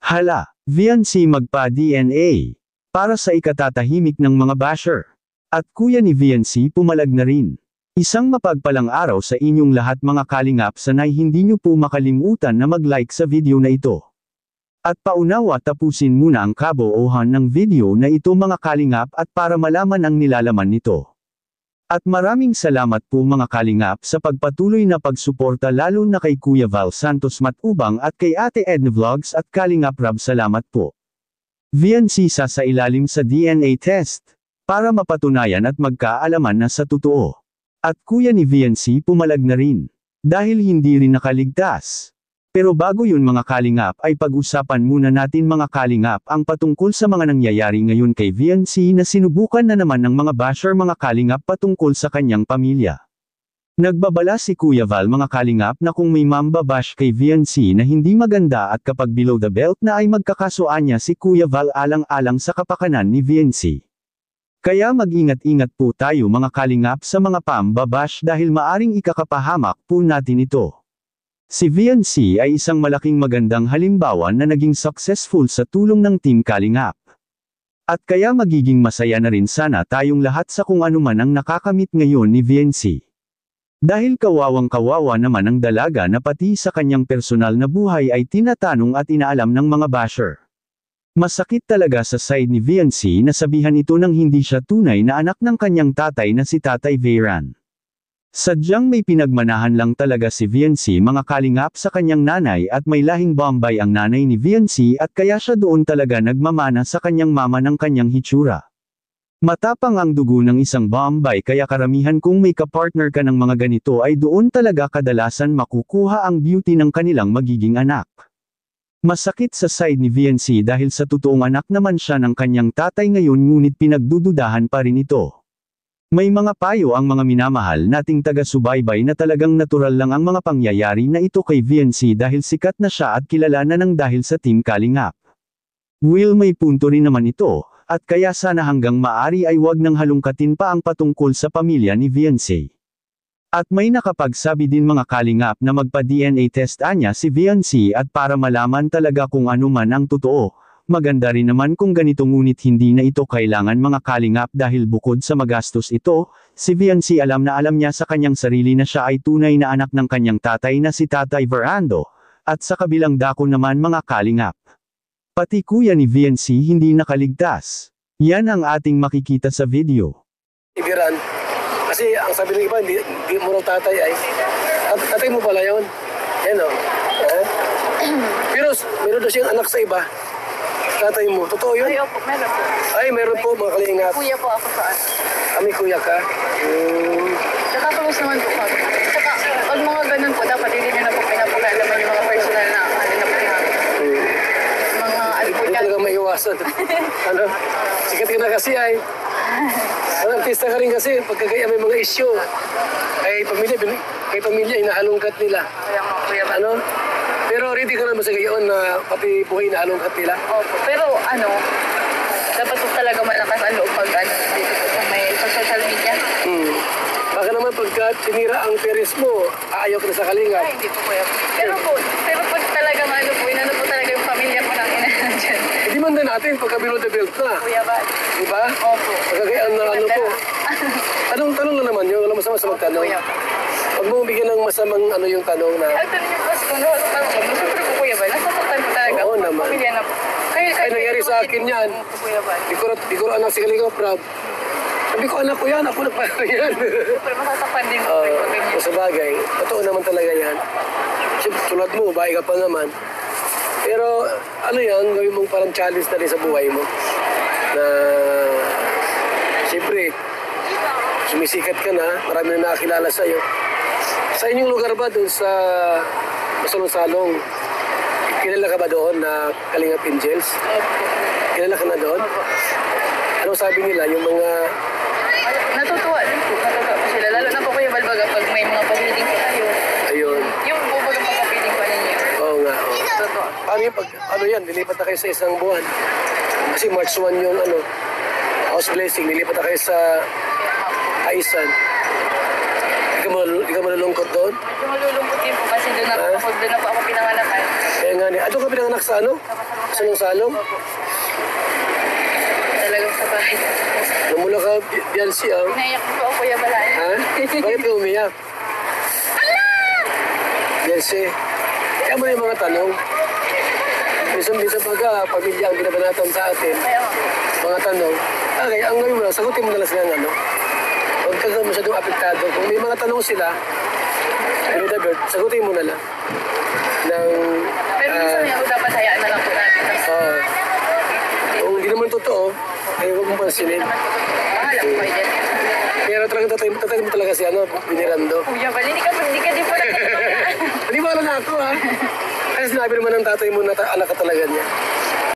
Hala, VNC magpa-DNA. Para sa ikatatahimik ng mga basher. At kuya ni VNC pumalag na rin. Isang mapagpalang araw sa inyong lahat mga kalingap, sanay hindi nyo po makalimutan na mag-like sa video na ito. At paunawa tapusin muna ang kabuuhan ng video na ito mga kalingap at para malaman ang nilalaman nito. At maraming salamat po mga kalingap sa pagpatuloy na pagsuporta lalo na kay Kuya Val Santos Matubang at kay Ate Edna Vlogs at Kalingap Rab, salamat po. VNC sa ilalim sa DNA test, para mapatunayan at magkaalaman na sa totoo. At kuya ni VNC pumalag na rin, dahil hindi rin nakaligtas. Pero bago yun mga kalingap ay pag-usapan muna natin mga kalingap ang patungkol sa mga nangyayari ngayon kay VNC na sinubukan na naman ng mga basher mga kalingap patungkol sa kanyang pamilya. Nagbabala si Kuya Val mga kalingap na kung may mambabash kay VNC na hindi maganda at kapag below the belt na ay magkakasuan niya si Kuya Val alang-alang sa kapakanan ni VNC. Kaya mag-ingat-ingat po tayo mga kalingap sa mga pambabash dahil maaring ikakapahamak po natin ito. Si VNC ay isang malaking magandang halimbawa na naging successful sa tulong ng Team Kalingap. At kaya magiging masaya na rin sana tayong lahat sa kung ano man ang nakakamit ngayon ni VNC. Dahil kawawang-kawawa naman ang dalaga na pati sa kanyang personal na buhay ay tinatanong at inaalam ng mga basher. Masakit talaga sa side ni VNC na sabihan ito ng hindi siya tunay na anak ng kanyang tatay na si Tatay Veyran. Sadyang may pinagmanahan lang talaga si VNC mga kalingap sa kanyang nanay at may lahing Bombay ang nanay ni VNC at kaya siya doon talaga nagmamana sa kanyang mama ng kanyang hitsura. Matapang ang dugo ng isang Bombay kaya karamihan kung may kapartner ka ng mga ganito ay doon talaga kadalasan makukuha ang beauty ng kanilang magiging anak. Masakit sa side ni VNC dahil sa totoong anak naman siya ng kanyang tatay ngayon ngunit pinagdududahan pa rin ito. May mga payo ang mga minamahal nating taga-subaybay na talagang natural lang ang mga pangyayari na ito kay VNC dahil sikat na siya at kilala na ng dahil sa Team Kalingap. Will may punto rin naman ito, at kaya sana hanggang maari ay wag nang halungkatin pa ang patungkol sa pamilya ni VNC. At may nakapagsabi din mga kalingap na magpa-DNA test anya si VNC at para malaman talaga kung ano man ang totoo. Maganda rin naman kung ganito ngunit hindi na ito kailangan mga kalingap dahil bukod sa magastos ito, si VNC alam na alam niya sa kanyang sarili na siya ay tunay na anak ng kanyang tatay na si Tatay Verando, at sa kabilang dako naman mga kalingap. Pati kuya ni VNC hindi nakaligtas. Yan ang ating makikita sa video. Ibiran, kasi ang sabi ng iba, hindi mo raw tatay ay, tatay mo pala yun. Yan o. Pero meron daw siyang anak sa iba. Tatay mo, totoo yun? Ay, opo, meron po. Ay, meron po mga kalingap. Kuya po ako sa May kuya ka? Tsaka close naman po kami. Tsaka, pag mga ganun po, dapat hindi nyo na po pinapagalaman yung mga personal na ano na po namin. Mga ano po Hindi yan. talaga maiwasan. Ano? Sikat ka na kasi ay. Ang artista ka rin kasi, pagkagaya may mga issue. Kay pamilya, inahalungkat nila. Kaya mga kuya ba? Ano? Pero ready ka naman sa gayon na pati buhay inahalungkat nila. Opo, pero ano, dapat po talaga malakas ang loob pag ano, dito po kung may sa social media. Baka naman pagka tinira ang peris mo, aayaw ka na sa kalingap. Ay, hindi po kuya. Pero pag talaga ano po, inano po talaga yung pamilya ko ng ina dyan. Hindi man din natin pagka below the belt na. Kuya ba? Diba? Opo. Pagkagayaan na ano po. Anong tanong na naman yun? Walang masama sa magtanong. Kuya. Huwag mo bigyan ng masamang ano yung tanong na. Ay, tanong yung boss ko, no? Tanong ko, siyempre po kuya ba? Nasasaktan po talaga. Oo naman. Pamilya na po. Ay, nangyari sa akin yan. Kuya ba? Di ko anak si Kalingap Rob. Sabi ko, anak ko yan. Ako na pala yan. Siyempre, masasaktan din po kayo pag ganyan. Sa bagay, totoo naman talaga yan. Siyempre, tulad mo, bahay ka pa naman. Pero, ano yan, gawin mong parang challenge na rin sa buhay mo. Na, siyempre, sumisikat ka na, marami na nakakilala sa'yo. Sa inyong lugar ba doon sa Masalong-Salong, kilala ka ba doon na Kalingap Angels? Kilala ka na doon? Anong sabi nila, yung mga... Natutuwa din po. Natutuwa po sila. Lalo na po kuya Balbaga pag may mga pag-reading po tayo. Ayun. Yung bubagang pag-reading pa ninyo. Oo nga. Oo. Totoo. Paano yung ano yan, lilipat na kayo sa isang buwan? Kasi March 1 yung ano, house blessing, lilipat na kayo sa Aisan. Di ka malulungkot doon? Medyo malulungkot din po kasi doon na po ako pinangalakan. Kaya nga niya. Doon ka pinanganak sa ano? Sa Salong-salong? Talagang sa bahay. Namula ka, Biancy, ah. Naiyak po ako, Kuya Balay. Ha? Bakit ka umiyak? Biancy, kaya mo na yung mga tanong. Minsan pagka pamilya ang binabanatan sa atin, Kaya nga. mga tanong, okay, ang gawin mo lang, sagutin mo na lang sila ng ano. Huwag ka masyadong apektado. Kung may mga tanong sila, sagutin mo na lang. Ng, Pero minsan yung dapat hayaan na lang po natin. kung hindi naman totoo, ay huwag mong pansinin. Alam ko kayo dyan. Pero talagang tatay mo talaga si ano, Binirando. Kuya Balay, hindi ka di po Hindi ba na ako ha? Kasi sinabi naman ng tatay mo na anak ka talaga niya.